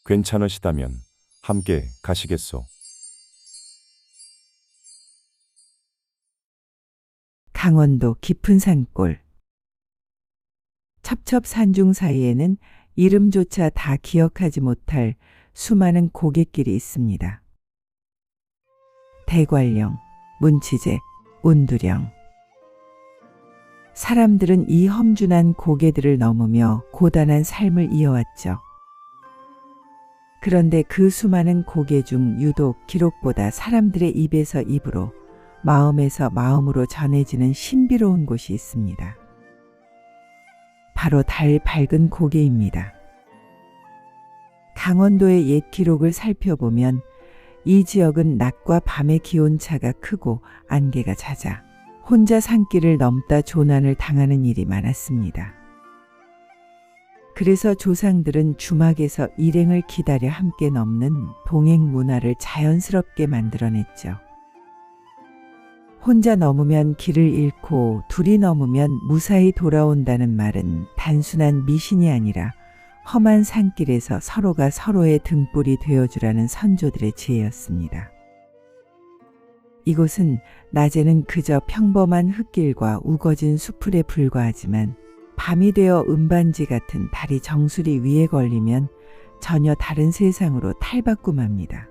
괜찮으시다면 함께 가시겠소. 강원도 깊은 산골. 첩첩산중 사이에는 이름조차 다 기억하지 못할 수많은 고갯길이 있습니다. 대관령, 문치제, 운두령. 사람들은 이 험준한 고개들을 넘으며 고단한 삶을 이어왔죠. 그런데 그 수많은 고개 중 유독 기록보다 사람들의 입에서 입으로, 마음에서 마음으로 전해지는 신비로운 곳이 있습니다. 바로 달 밝은 고개입니다. 강원도의 옛 기록을 살펴보면 이 지역은 낮과 밤의 기온차가 크고 안개가 잦아 혼자 산길을 넘다 조난을 당하는 일이 많았습니다. 그래서 조상들은 주막에서 일행을 기다려 함께 넘는 동행 문화를 자연스럽게 만들어냈죠. 혼자 넘으면 길을 잃고 둘이 넘으면 무사히 돌아온다는 말은 단순한 미신이 아니라 험한 산길에서 서로가 서로의 등불이 되어주라는 선조들의 지혜였습니다. 이곳은 낮에는 그저 평범한 흙길과 우거진 수풀에 불과하지만 밤이 되어 은반지 같은 달이 정수리 위에 걸리면 전혀 다른 세상으로 탈바꿈합니다.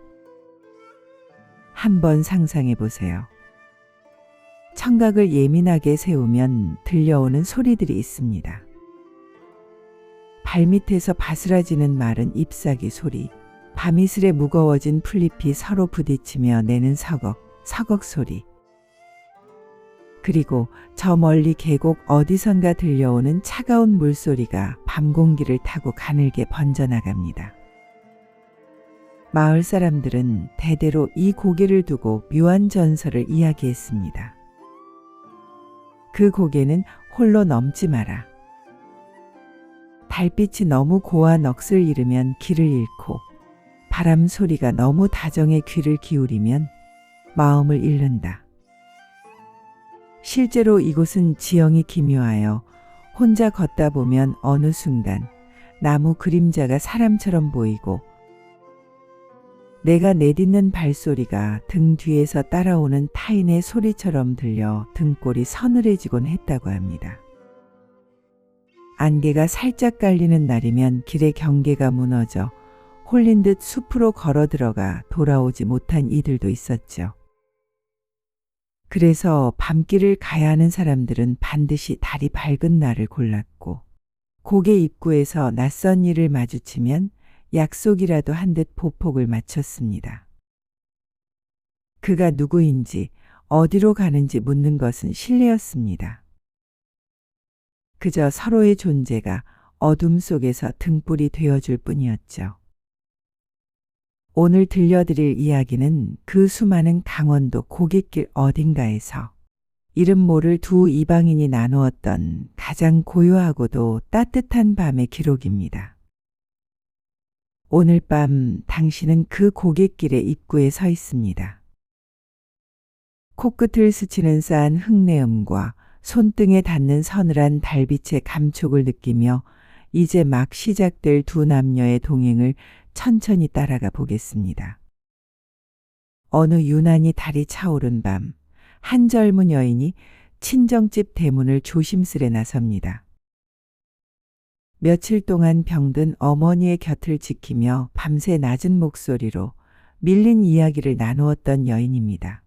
한번 상상해 보세요. 청각을 예민하게 세우면 들려오는 소리들이 있습니다. 발밑에서 바스라지는 마른 잎사귀 소리, 밤이슬에 무거워진 풀잎이 서로 부딪히며 내는 서걱 소리. 그리고 저 멀리 계곡 어디선가 들려오는 차가운 물소리가 밤 공기를 타고 가늘게 번져나갑니다. 마을 사람들은 대대로 이 고개를 두고 묘한 전설을 이야기했습니다. 그 고개는 홀로 넘지 마라. 달빛이 너무 고와 넋을 잃으면 길을 잃고 바람 소리가 너무 다정해 귀를 기울이면 마음을 잃는다. 실제로 이곳은 지형이 기묘하여 혼자 걷다 보면 어느 순간 나무 그림자가 사람처럼 보이고 내가 내딛는 발소리가 등 뒤에서 따라오는 타인의 소리처럼 들려 등골이 서늘해지곤 했다고 합니다. 안개가 살짝 깔리는 날이면 길의 경계가 무너져 홀린 듯 숲으로 걸어 들어가 돌아오지 못한 이들도 있었죠. 그래서 밤길을 가야 하는 사람들은 반드시 달이 밝은 날을 골랐고 고개 입구에서 낯선 이를 마주치면 약속이라도 한 듯 보폭을 마쳤습니다. 그가 누구인지 어디로 가는지 묻는 것은 신뢰였습니다. 그저 서로의 존재가 어둠 속에서 등불이 되어줄 뿐이었죠. 오늘 들려드릴 이야기는 그 수많은 강원도 고갯길 어딘가에서 이름 모를 두 이방인이 나누었던 가장 고요하고도 따뜻한 밤의 기록입니다. 오늘 밤 당신은 그 고갯길의 입구에 서 있습니다. 코끝을 스치는 싸한 흙내음과 손등에 닿는 서늘한 달빛의 감촉을 느끼며 이제 막 시작될 두 남녀의 동행을 천천히 따라가 보겠습니다. 어느 유난히 달이 차오른 밤, 한 젊은 여인이 친정집 대문을 조심스레 나섭니다. 며칠 동안 병든 어머니의 곁을 지키며 밤새 낮은 목소리로 밀린 이야기를 나누었던 여인입니다.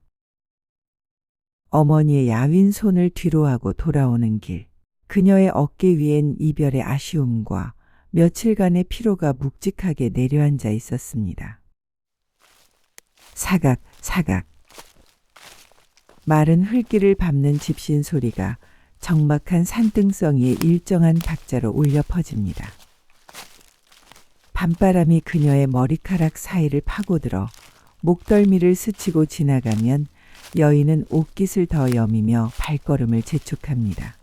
어머니의 야윈 손을 뒤로하고 돌아오는 길, 그녀의 어깨 위엔 이별의 아쉬움과 며칠간의 피로가 묵직하게 내려앉아 있었습니다. 사각, 사각. 마른 흙길을 밟는 집신 소리가 적막한 산등성 위에 일정한 박자로 울려 퍼집니다. 밤바람이 그녀의 머리카락 사이를 파고들어 목덜미를 스치고 지나가면 여인은 옷깃을 더 여미며 발걸음을 재촉합니다.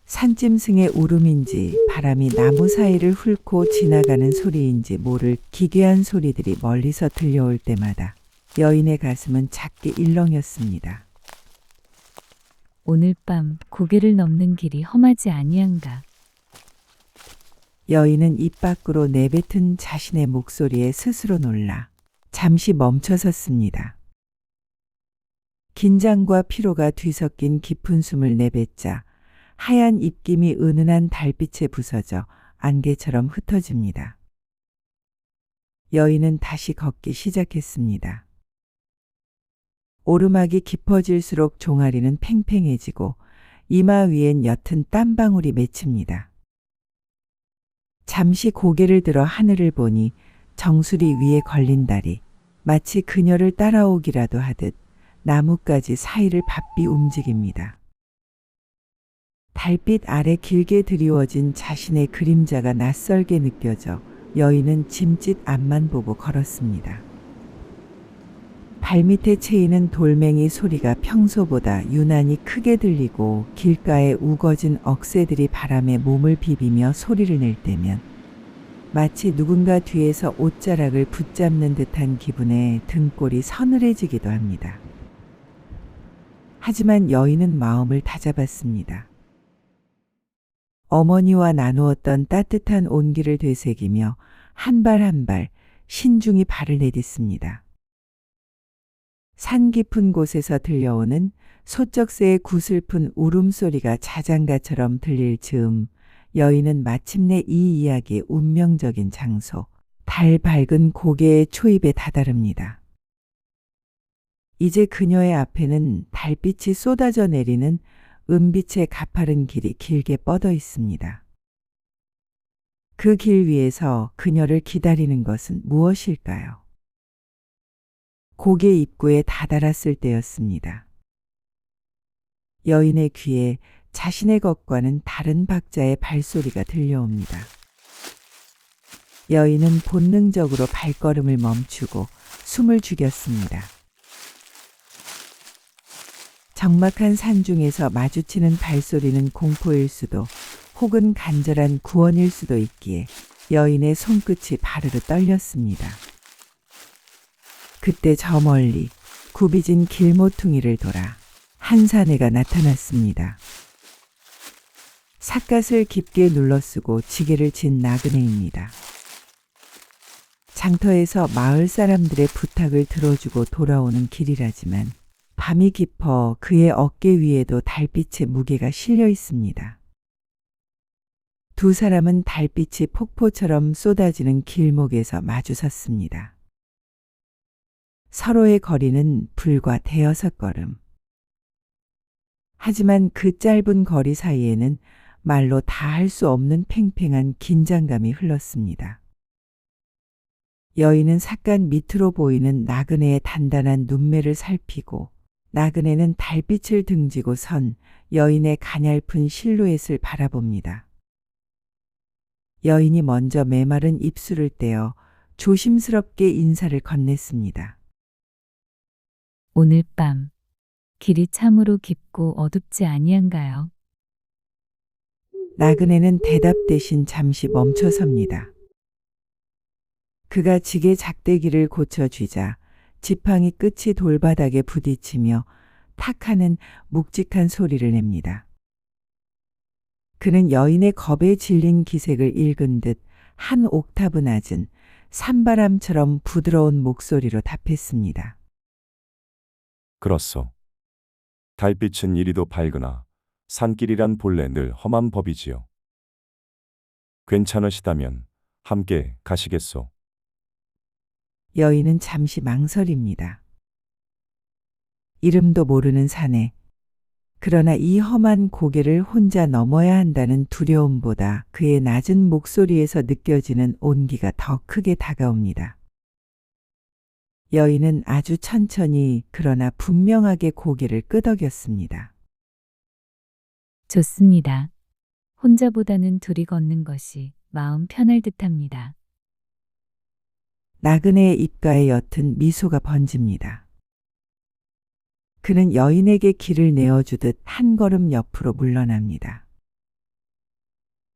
산짐승의 울음인지 바람이 나무 사이를 훑고 지나가는 소리인지 모를 기괴한 소리들이 멀리서 들려올 때마다 여인의 가슴은 작게 일렁였습니다. 오늘 밤 고개를 넘는 길이 험하지 아니한가. 여인은 입 밖으로 내뱉은 자신의 목소리에 스스로 놀라 잠시 멈춰섰습니다. 긴장과 피로가 뒤섞인 깊은 숨을 내뱉자 하얀 입김이 은은한 달빛에 부서져 안개처럼 흩어집니다. 여인은 다시 걷기 시작했습니다. 오르막이 깊어질수록 종아리는 팽팽해지고 이마 위엔 옅은 땀방울이 맺힙니다. 잠시 고개를 들어 하늘을 보니 정수리 위에 걸린 달이 마치 그녀를 따라오기라도 하듯 나뭇가지 사이를 바삐 움직입니다. 달빛 아래 길게 드리워진 자신의 그림자가 낯설게 느껴져 여인은 짐짓 앞만 보고 걸었습니다. 발밑에 채이는 돌멩이 소리가 평소보다 유난히 크게 들리고 길가에 우거진 억새들이 바람에 몸을 비비며 소리를 낼 때면 마치 누군가 뒤에서 옷자락을 붙잡는 듯한 기분에 등골이 서늘해지기도 합니다. 하지만 여인은 마음을 다잡았습니다. 어머니와 나누었던 따뜻한 온기를 되새기며 한 발 한 발 신중히 발을 내딛습니다. 산 깊은 곳에서 들려오는 소쩍새의 구슬픈 울음소리가 자장가처럼 들릴 즈음 여인은 마침내 이 이야기의 운명적인 장소, 달 밝은 고개의 초입에 다다릅니다. 이제 그녀의 앞에는 달빛이 쏟아져 내리는 은빛의 가파른 길이 길게 뻗어 있습니다. 그 길 위에서 그녀를 기다리는 것은 무엇일까요? 고개 입구에 다다랐을 때였습니다. 여인의 귀에 자신의 것과는 다른 박자의 발소리가 들려옵니다. 여인은 본능적으로 발걸음을 멈추고 숨을 죽였습니다. 적막한 산중에서 마주치는 발소리는 공포일 수도 혹은 간절한 구원일 수도 있기에 여인의 손끝이 바르르 떨렸습니다. 그때 저 멀리 굽이진 길모퉁이를 돌아 한 사내가 나타났습니다. 삿갓을 깊게 눌러쓰고 지게를 진 나그네입니다. 장터에서 마을 사람들의 부탁을 들어주고 돌아오는 길이라지만 밤이 깊어 그의 어깨 위에도 달빛의 무게가 실려 있습니다. 두 사람은 달빛이 폭포처럼 쏟아지는 길목에서 마주섰습니다. 서로의 거리는 불과 대여섯 걸음. 하지만 그 짧은 거리 사이에는 말로 다 할 수 없는 팽팽한 긴장감이 흘렀습니다. 여인은 삿갓 밑으로 보이는 나그네의 단단한 눈매를 살피고 나그네는 달빛을 등지고 선 여인의 가냘픈 실루엣을 바라봅니다. 여인이 먼저 메마른 입술을 떼어 조심스럽게 인사를 건넸습니다. 오늘 밤 길이 참으로 깊고 어둡지 아니한가요? 나그네는 대답 대신 잠시 멈춰섭니다. 그가 지게 작대기를 고쳐쥐자 지팡이 끝이 돌바닥에 부딪히며 탁 하는 묵직한 소리를 냅니다. 그는 여인의 겁에 질린 기색을 읽은 듯 한 옥타브 낮은 산바람처럼 부드러운 목소리로 답했습니다. 그렇소. 달빛은 이리도 밝으나 산길이란 본래 늘 험한 법이지요. 괜찮으시다면 함께 가시겠소. 여인은 잠시 망설입니다. 이름도 모르는 산에 그러나 이 험한 고개를 혼자 넘어야 한다는 두려움보다 그의 낮은 목소리에서 느껴지는 온기가 더 크게 다가옵니다. 여인은 아주 천천히 그러나 분명하게 고개를 끄덕였습니다. 좋습니다. 혼자보다는 둘이 걷는 것이 마음 편할 듯합니다. 나그네의 입가에 옅은 미소가 번집니다. 그는 여인에게 길을 내어주듯 한 걸음 옆으로 물러납니다.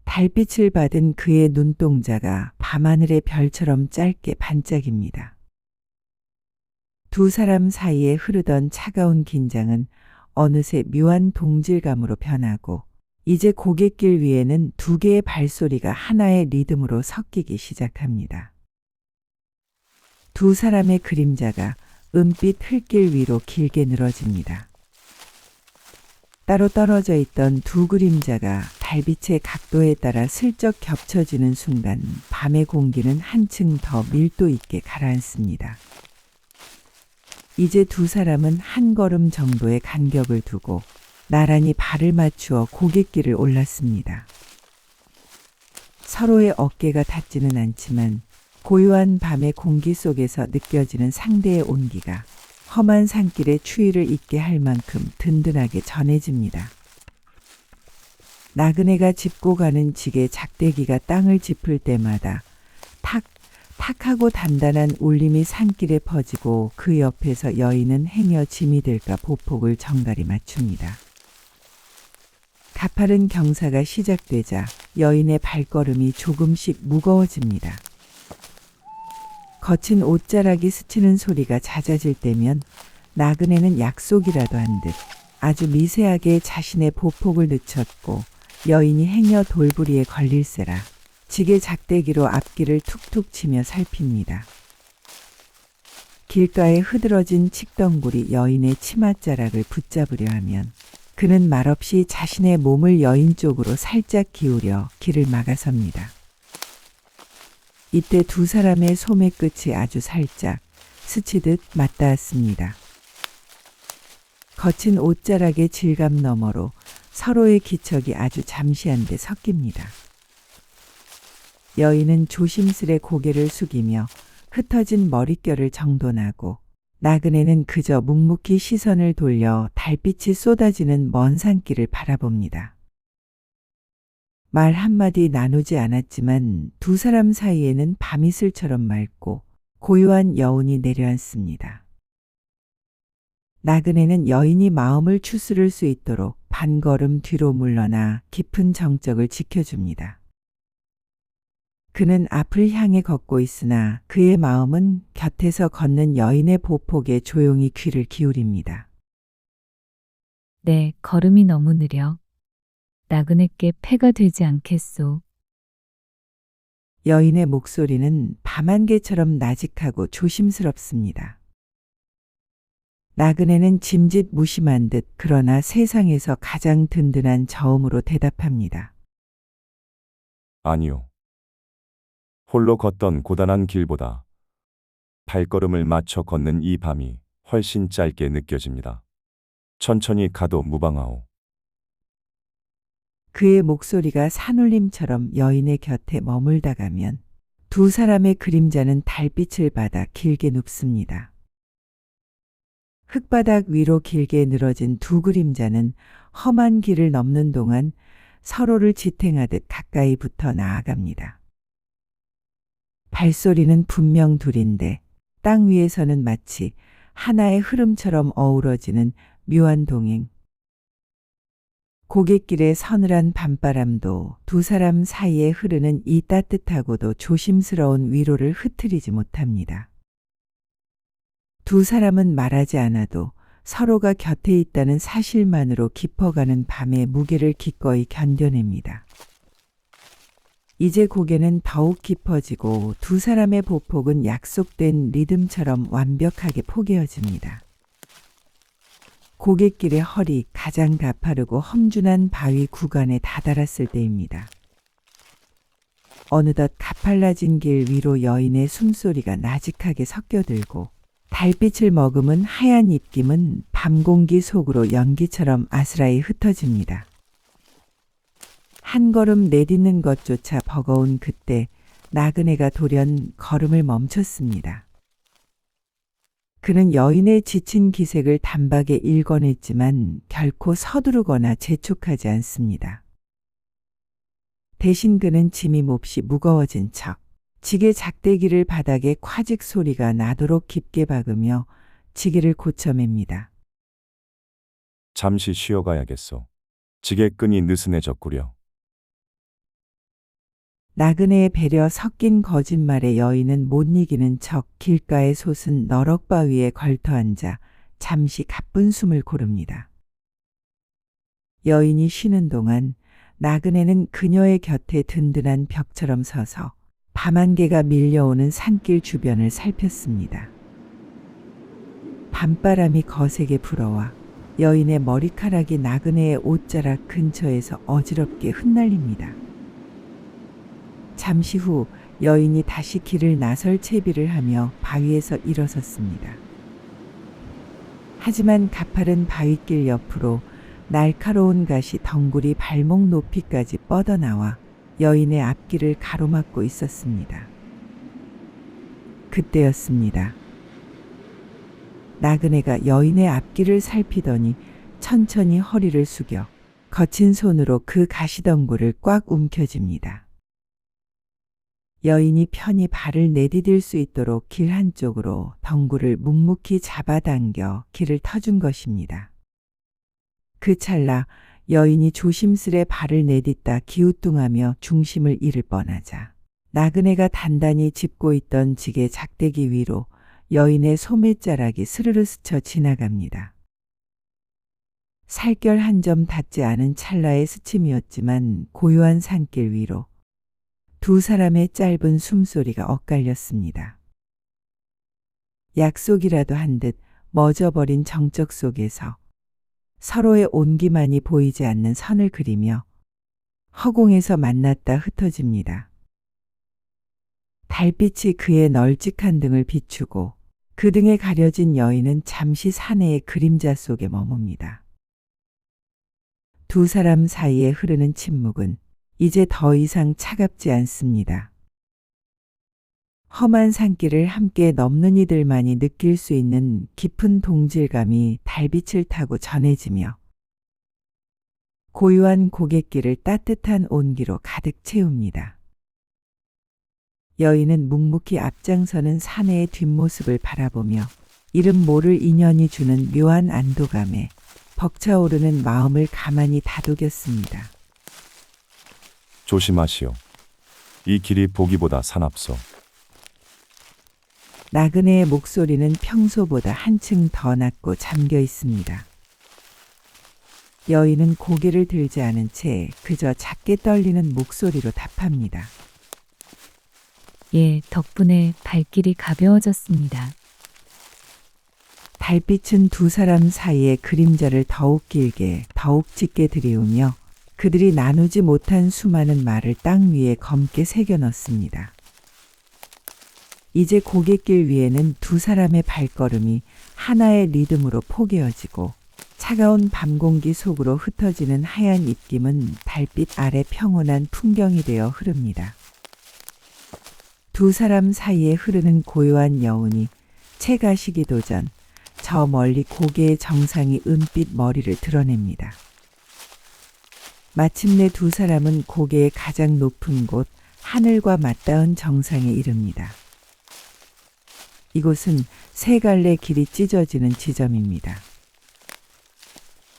달빛을 받은 그의 눈동자가 밤하늘의 별처럼 짧게 반짝입니다. 두 사람 사이에 흐르던 차가운 긴장은 어느새 묘한 동질감으로 변하고 이제 고갯길 위에는 두 개의 발소리가 하나의 리듬으로 섞이기 시작합니다. 두 사람의 그림자가 은빛 흙길 위로 길게 늘어집니다. 따로 떨어져 있던 두 그림자가 달빛의 각도에 따라 슬쩍 겹쳐지는 순간 밤의 공기는 한층 더 밀도 있게 가라앉습니다. 이제 두 사람은 한 걸음 정도의 간격을 두고 나란히 발을 맞추어 고갯길을 올랐습니다. 서로의 어깨가 닿지는 않지만 고요한 밤의 공기 속에서 느껴지는 상대의 온기가 험한 산길의 추위를 잊게 할 만큼 든든하게 전해집니다. 나그네가 짚고 가는 지게 작대기가 땅을 짚을 때마다 탁, 탁하고 단단한 울림이 산길에 퍼지고 그 옆에서 여인은 행여 짐이 될까 보폭을 정갈히 맞춥니다. 가파른 경사가 시작되자 여인의 발걸음이 조금씩 무거워집니다. 거친 옷자락이 스치는 소리가 잦아질 때면 나그네는 약속이라도 한 듯 아주 미세하게 자신의 보폭을 늦췄고 여인이 행여 돌부리에 걸릴세라 지게 작대기로 앞길을 툭툭 치며 살핍니다. 길가에 흐드러진 칡덩굴이 여인의 치맛자락을 붙잡으려 하면 그는 말없이 자신의 몸을 여인 쪽으로 살짝 기울여 길을 막아섭니다. 이때 두 사람의 소매 끝이 아주 살짝 스치듯 맞닿았습니다. 거친 옷자락의 질감 너머로 서로의 기척이 아주 잠시한데 섞입니다. 여인은 조심스레 고개를 숙이며 흩어진 머릿결을 정돈하고 나그네는 그저 묵묵히 시선을 돌려 달빛이 쏟아지는 먼 산길을 바라봅니다. 말 한마디 나누지 않았지만 두 사람 사이에는 밤이슬처럼 맑고 고요한 여운이 내려앉습니다. 나그네는 여인이 마음을 추스를 수 있도록 반걸음 뒤로 물러나 깊은 정적을 지켜줍니다. 그는 앞을 향해 걷고 있으나 그의 마음은 곁에서 걷는 여인의 보폭에 조용히 귀를 기울입니다. 네, 걸음이 너무 느려. 나그네께 패가 되지 않겠소. 여인의 목소리는 밤안개처럼 나직하고 조심스럽습니다. 나그네는 짐짓 무심한 듯 그러나 세상에서 가장 든든한 저음으로 대답합니다. 아니요. 홀로 걷던 고단한 길보다 발걸음을 맞춰 걷는 이 밤이 훨씬 짧게 느껴집니다. 천천히 가도 무방하오. 그의 목소리가 산울림처럼 여인의 곁에 머물다 가면 두 사람의 그림자는 달빛을 받아 길게 눕습니다. 흙바닥 위로 길게 늘어진 두 그림자는 험한 길을 넘는 동안 서로를 지탱하듯 가까이 붙어 나아갑니다. 발소리는 분명 둘인데 땅 위에서는 마치 하나의 흐름처럼 어우러지는 묘한 동행. 고갯길의 서늘한 밤바람도 두 사람 사이에 흐르는 이 따뜻하고도 조심스러운 위로를 흐트리지 못합니다. 두 사람은 말하지 않아도 서로가 곁에 있다는 사실만으로 깊어가는 밤의 무게를 기꺼이 견뎌냅니다. 이제 고개는 더욱 깊어지고 두 사람의 보폭은 약속된 리듬처럼 완벽하게 포개어집니다. 고갯길의 허리 가장 가파르고 험준한 바위 구간에 다다랐을 때입니다. 어느덧 가팔라진 길 위로 여인의 숨소리가 나직하게 섞여들고 달빛을 머금은 하얀 입김은 밤 공기 속으로 연기처럼 아스라이 흩어집니다. 한 걸음 내딛는 것조차 버거운 그때 나그네가 돌연 걸음을 멈췄습니다. 그는 여인의 지친 기색을 단박에 읽어냈지만 결코 서두르거나 재촉하지 않습니다. 대신 그는 짐이 몹시 무거워진 척 지게 작대기를 바닥에 콰직 소리가 나도록 깊게 박으며 지게를 고쳐맵니다. 잠시 쉬어가야겠소. 지게끈이 느슨해졌구려. 나그네의 배려 섞인 거짓말에 여인은 못 이기는 척 길가에 솟은 너럭바위에 걸터앉아 잠시 가쁜 숨을 고릅니다. 여인이 쉬는 동안 나그네는 그녀의 곁에 든든한 벽처럼 서서 밤안개가 밀려오는 산길 주변을 살폈습니다. 밤바람이 거세게 불어와 여인의 머리카락이 나그네의 옷자락 근처에서 어지럽게 흩날립니다. 잠시 후 여인이 다시 길을 나설 채비를 하며 바위에서 일어섰습니다. 하지만 가파른 바위길 옆으로 날카로운 가시 덩굴이 발목 높이까지 뻗어나와 여인의 앞길을 가로막고 있었습니다. 그때였습니다. 나그네가 여인의 앞길을 살피더니 천천히 허리를 숙여 거친 손으로 그 가시덩굴을 꽉 움켜쥡니다. 여인이 편히 발을 내디딜 수 있도록 길 한쪽으로 덩굴을 묵묵히 잡아당겨 길을 터준 것입니다. 그 찰나 여인이 조심스레 발을 내딛다 기우뚱하며 중심을 잃을 뻔하자 나그네가 단단히 짚고 있던 지게 작대기 위로 여인의 소매자락이 스르르 스쳐 지나갑니다. 살결 한 점 닿지 않은 찰나의 스침이었지만 고요한 산길 위로 두 사람의 짧은 숨소리가 엇갈렸습니다. 약속이라도 한 듯 멎어버린 정적 속에서 서로의 온기만이 보이지 않는 선을 그리며 허공에서 만났다 흩어집니다. 달빛이 그의 널찍한 등을 비추고 그 등에 가려진 여인은 잠시 사내의 그림자 속에 머뭅니다. 두 사람 사이에 흐르는 침묵은 이제 더 이상 차갑지 않습니다. 험한 산길을 함께 넘는 이들만이 느낄 수 있는 깊은 동질감이 달빛을 타고 전해지며 고요한 고갯길을 따뜻한 온기로 가득 채웁니다. 여인은 묵묵히 앞장서는 사내의 뒷모습을 바라보며 이름 모를 인연이 주는 묘한 안도감에 벅차오르는 마음을 가만히 다독였습니다. 조심하시오. 이 길이 보기보다 사납소. 나그네의 목소리는 평소보다 한층 더 낮고 잠겨 있습니다. 여인은 고개를 들지 않은 채 그저 작게 떨리는 목소리로 답합니다. 예, 덕분에 발길이 가벼워졌습니다. 달빛은 두 사람 사이의 그림자를 더욱 길게, 더욱 짙게 들이우며 그들이 나누지 못한 수많은 말을 땅 위에 검게 새겨 넣습니다. 이제 고갯길 위에는 두 사람의 발걸음이 하나의 리듬으로 포개어지고 차가운 밤 공기 속으로 흩어지는 하얀 입김은 달빛 아래 평온한 풍경이 되어 흐릅니다. 두 사람 사이에 흐르는 고요한 여운이 채 가시기도 전 저 멀리 고개의 정상이 은빛 머리를 드러냅니다. 마침내 두 사람은 고개의 가장 높은 곳 하늘과 맞닿은 정상에 이릅니다. 이곳은 세 갈래 길이 찢어지는 지점입니다.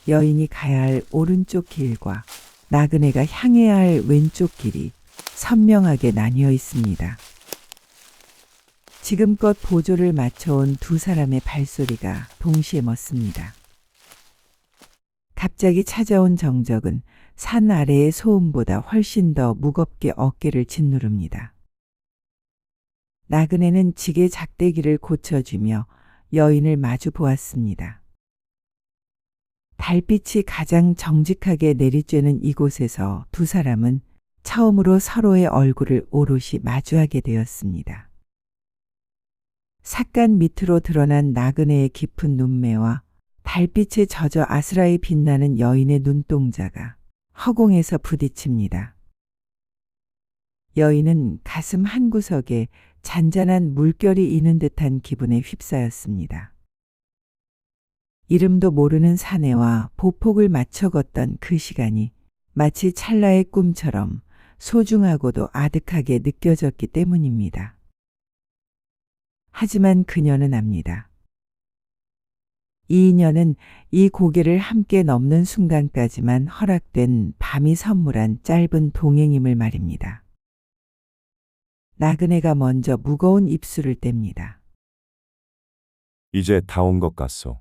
여인이 가야 할 오른쪽 길과 나그네가 향해야 할 왼쪽 길이 선명하게 나뉘어 있습니다. 지금껏 보조를 맞춰온 두 사람의 발소리가 동시에 멎습니다. 갑자기 찾아온 정적은 산 아래의 소음보다 훨씬 더 무겁게 어깨를 짓누릅니다. 나그네는 지게 작대기를 고쳐주며 여인을 마주 보았습니다. 달빛이 가장 정직하게 내리쬐는 이곳에서 두 사람은 처음으로 서로의 얼굴을 오롯이 마주하게 되었습니다. 삿간 밑으로 드러난 나그네의 깊은 눈매와 달빛에 젖어 아스라이 빛나는 여인의 눈동자가 허공에서 부딪힙니다. 여인은 가슴 한구석에 잔잔한 물결이 이는 듯한 기분에 휩싸였습니다. 이름도 모르는 사내와 보폭을 맞춰 걷던 그 시간이 마치 찰나의 꿈처럼 소중하고도 아득하게 느껴졌기 때문입니다. 하지만 그녀는 압니다. 이 인연은 이 고개를 함께 넘는 순간까지만 허락된 밤이 선물한 짧은 동행임을 말입니다. 나그네가 먼저 무거운 입술을 뗍니다. 이제 다 온 것 같소.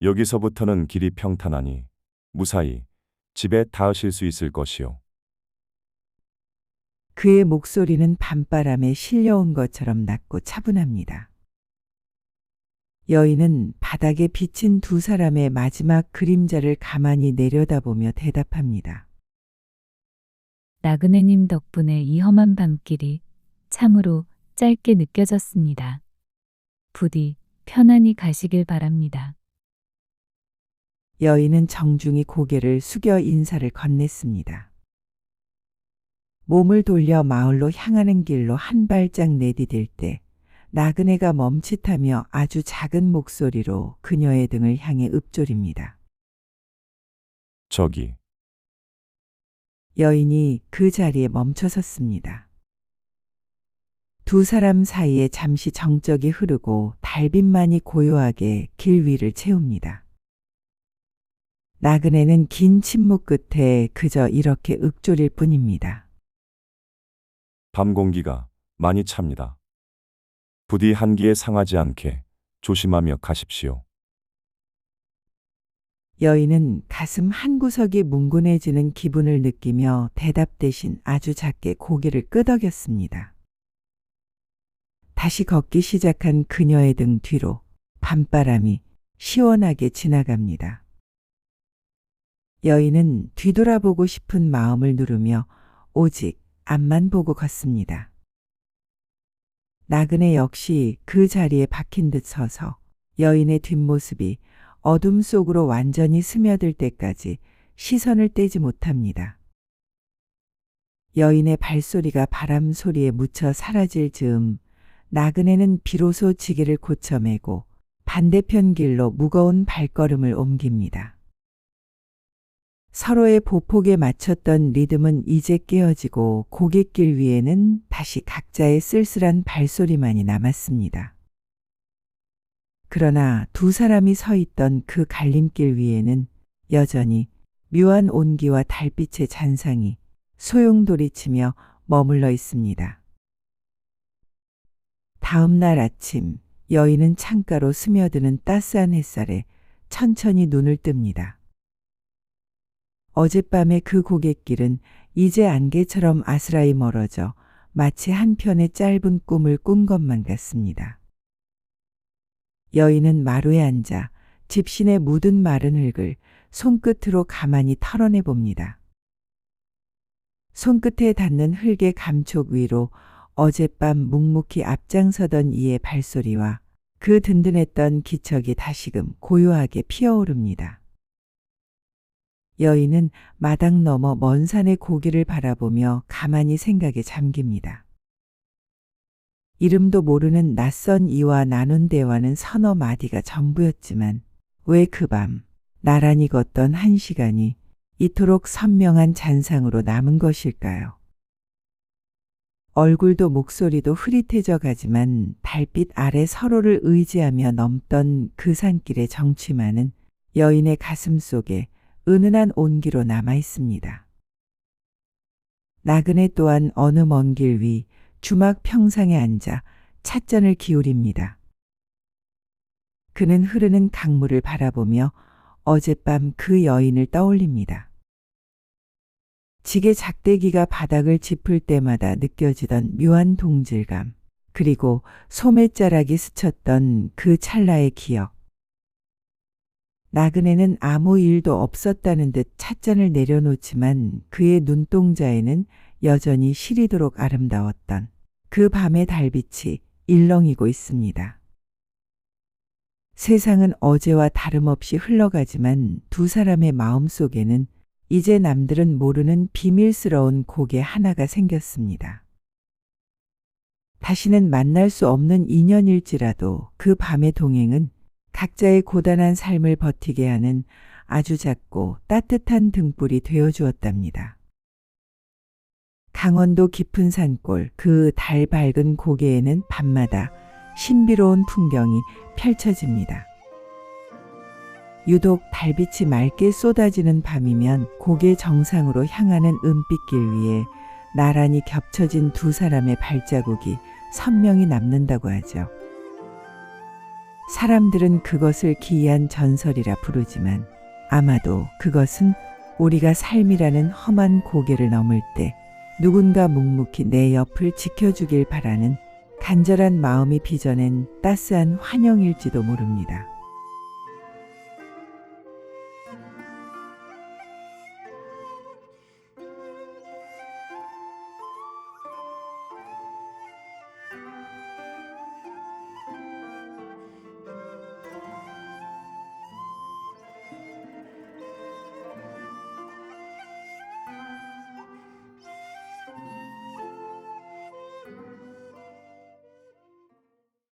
여기서부터는 길이 평탄하니 무사히 집에 닿으실 수 있을 것이요. 그의 목소리는 밤바람에 실려온 것처럼 낮고 차분합니다. 여인은 바닥에 비친 두 사람의 마지막 그림자를 가만히 내려다보며 대답합니다. 나그네님 덕분에 이 험한 밤길이 참으로 짧게 느껴졌습니다. 부디 편안히 가시길 바랍니다. 여인은 정중히 고개를 숙여 인사를 건넸습니다. 몸을 돌려 마을로 향하는 길로 한 발짝 내디딜 때 나그네가 멈칫하며 아주 작은 목소리로 그녀의 등을 향해 읊조립니다. 저기, 여인이 그 자리에 멈춰 섰습니다. 두 사람 사이에 잠시 정적이 흐르고 달빛만이 고요하게 길 위를 채웁니다. 나그네는 긴 침묵 끝에 그저 이렇게 읊조릴 뿐입니다. 밤 공기가 많이 찹니다. 부디 한기에 상하지 않게 조심하며 가십시오. 여인은 가슴 한구석이 뭉근해지는 기분을 느끼며 대답 대신 아주 작게 고개를 끄덕였습니다. 다시 걷기 시작한 그녀의 등 뒤로 밤바람이 시원하게 지나갑니다. 여인은 뒤돌아보고 싶은 마음을 누르며 오직 앞만 보고 걷습니다. 나그네 역시 그 자리에 박힌 듯 서서 여인의 뒷모습이 어둠 속으로 완전히 스며들 때까지 시선을 떼지 못합니다. 여인의 발소리가 바람 소리에 묻혀 사라질 즈음 나그네는 비로소 지게를 고쳐매고 반대편 길로 무거운 발걸음을 옮깁니다. 서로의 보폭에 맞췄던 리듬은 이제 깨어지고 고갯길 위에는 다시 각자의 쓸쓸한 발소리만이 남았습니다. 그러나 두 사람이 서 있던 그 갈림길 위에는 여전히 묘한 온기와 달빛의 잔상이 소용돌이치며 머물러 있습니다. 다음 날 아침 여인은 창가로 스며드는 따스한 햇살에 천천히 눈을 뜹니다. 어젯밤의 그 고갯길은 이제 안개처럼 아스라이 멀어져 마치 한편의 짧은 꿈을 꾼 것만 같습니다. 여인은 마루에 앉아 집신에 묻은 마른 흙을 손끝으로 가만히 털어내 봅니다. 손끝에 닿는 흙의 감촉 위로 어젯밤 묵묵히 앞장서던 이의 발소리와 그 든든했던 기척이 다시금 고요하게 피어오릅니다. 여인은 마당 너머 먼 산의 고기를 바라보며 가만히 생각에 잠깁니다. 이름도 모르는 낯선 이와 나눈 대화는 서너 마디가 전부였지만 왜 그 밤 나란히 걷던 한 시간이 이토록 선명한 잔상으로 남은 것일까요? 얼굴도 목소리도 흐릿해져 가지만 달빛 아래 서로를 의지하며 넘던 그 산길의 정취만은 여인의 가슴 속에 은은한 온기로 남아 있습니다. 나그네 또한 어느 먼 길 위 주막 평상에 앉아 찻잔을 기울입니다. 그는 흐르는 강물을 바라보며 어젯밤 그 여인을 떠올립니다. 지게 작대기가 바닥을 짚을 때마다 느껴지던 묘한 동질감, 그리고 소매자락이 스쳤던 그 찰나의 기억. 나그네는 아무 일도 없었다는 듯 찻잔을 내려놓지만 그의 눈동자에는 여전히 시리도록 아름다웠던 그 밤의 달빛이 일렁이고 있습니다. 세상은 어제와 다름없이 흘러가지만 두 사람의 마음 속에는 이제 남들은 모르는 비밀스러운 고개 하나가 생겼습니다. 다시는 만날 수 없는 인연일지라도 그 밤의 동행은 각자의 고단한 삶을 버티게 하는 아주 작고 따뜻한 등불이 되어주었답니다. 강원도 깊은 산골 그 달 밝은 고개에는 밤마다 신비로운 풍경이 펼쳐집니다. 유독 달빛이 맑게 쏟아지는 밤이면 고개 정상으로 향하는 은빛길 위에 나란히 겹쳐진 두 사람의 발자국이 선명히 남는다고 하죠. 사람들은 그것을 기이한 전설이라 부르지만 아마도 그것은 우리가 삶이라는 험한 고개를 넘을 때 누군가 묵묵히 내 옆을 지켜주길 바라는 간절한 마음이 빚어낸 따스한 환영일지도 모릅니다.